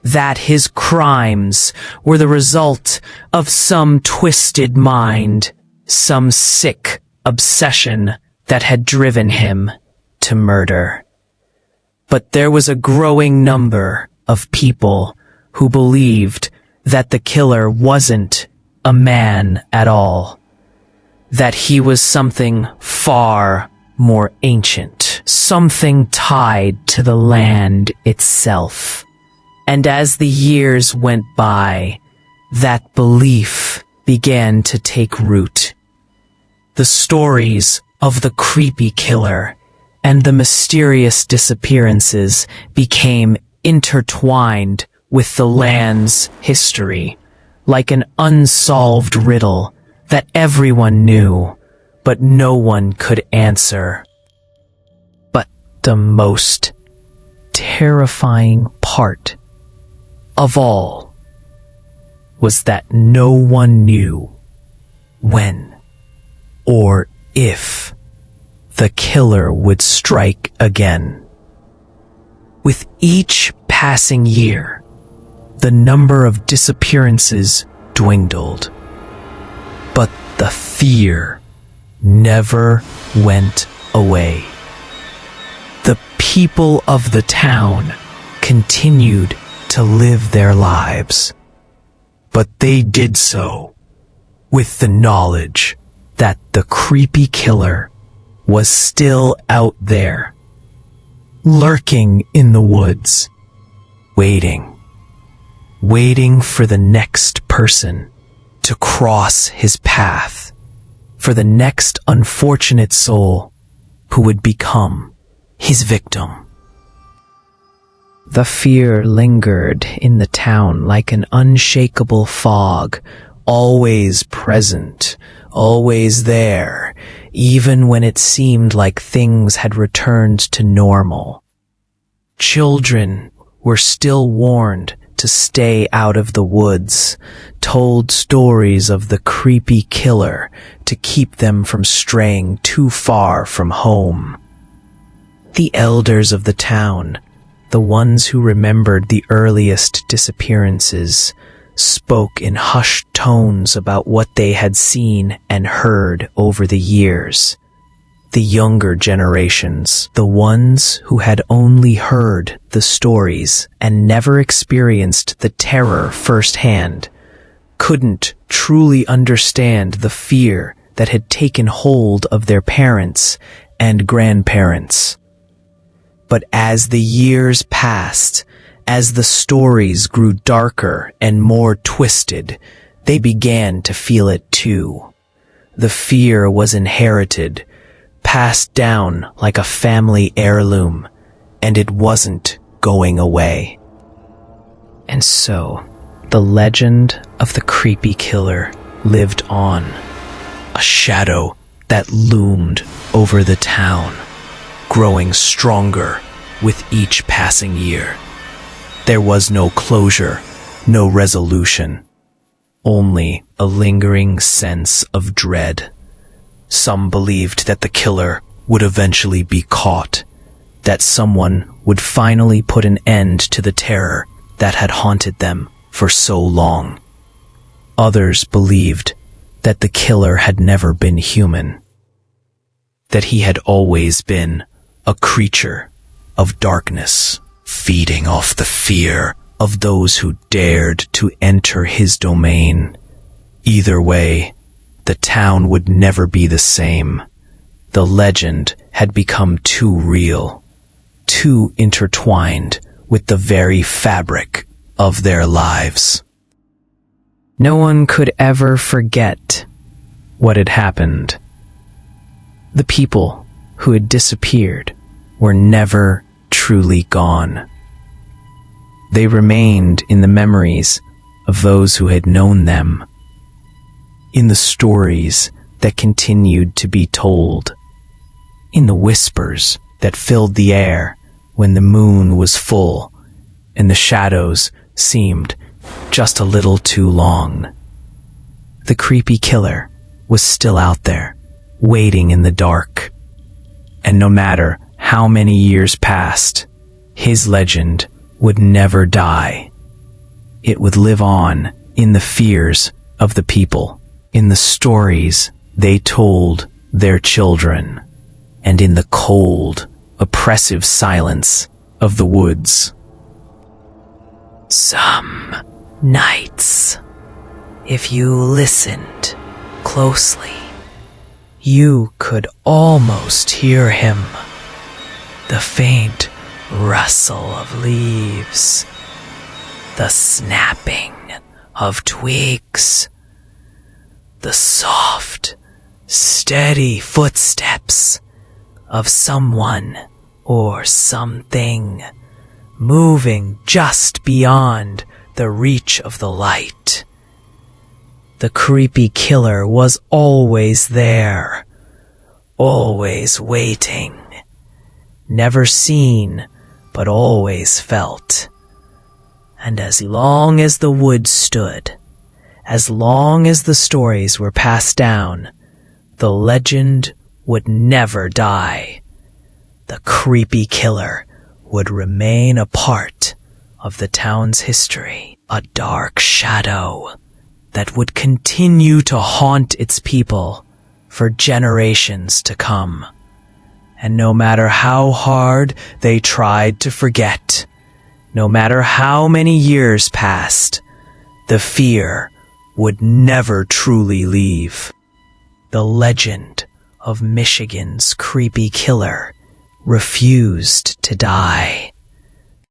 that his crimes were the result of some twisted mind, some sick obsession that had driven him to murder. But there was a growing number of people who believed that the killer wasn't a man at all, that he was something far more ancient, something tied to the land itself. And as the years went by, that belief began to take root. The stories of the creepy killer and the mysterious disappearances became intertwined with the land's history, like an unsolved riddle that everyone knew, but no one could answer. But the most terrifying part of all was that no one knew when or if the killer would strike again. With each passing year, the number of disappearances dwindled, but the fear never went away. The people of the town continued to live their lives, but they did so with the knowledge that the creepy killer was still out there, lurking in the woods, waiting for the next person to cross his path, for the next unfortunate soul who would become his victim. The fear lingered in the town like an unshakable fog, always present, always there, even when it seemed like things had returned to normal. Children were still warned to stay out of the woods, told stories of the creepy killer to keep them from straying too far from home. The elders of the town, the ones who remembered the earliest disappearances, spoke in hushed tones about what they had seen and heard over the years. The younger generations, the ones who had only heard the stories and never experienced the terror firsthand, couldn't truly understand the fear that had taken hold of their parents and grandparents. But as the years passed, as the stories grew darker and more twisted, they began to feel it too. The fear was inherited, passed down like a family heirloom, and it wasn't going away. And so, the legend of the creepy killer lived on, a shadow that loomed over the town, growing stronger with each passing year. There was no closure, no resolution, only a lingering sense of dread. Some believed that the killer would eventually be caught, that someone would finally put an end to the terror that had haunted them for so long. Others believed that the killer had never been human, that he had always been a creature of darkness, feeding off the fear of those who dared to enter his domain. Either way, the town would never be the same. The legend had become too real, too intertwined with the very fabric of their lives. No one could ever forget what had happened. The people who had disappeared were never truly gone. They remained in the memories of those who had known them, in the stories that continued to be told, in the whispers that filled the air when the moon was full and the shadows seemed just a little too long. The creepy killer was still out there, waiting in the dark. And no matter how many years passed, his legend would never die. It would live on in the fears of the people, in the stories they told their children, and in the cold, oppressive silence of the woods. Some nights, if you listened closely, you could almost hear him. The faint rustle of leaves, the snapping of twigs, the soft, steady footsteps of someone or something moving just beyond the reach of the light. The creepy killer was always there, always waiting, never seen, but always felt. And as long as the woods stood, as long as the stories were passed down, the legend would never die. The creepy killer would remain a part of the town's history, a dark shadow that would continue to haunt its people for generations to come. And no matter how hard they tried to forget, no matter how many years passed, the fear would never truly leave. The legend of Michigan's creepy killer refused to die.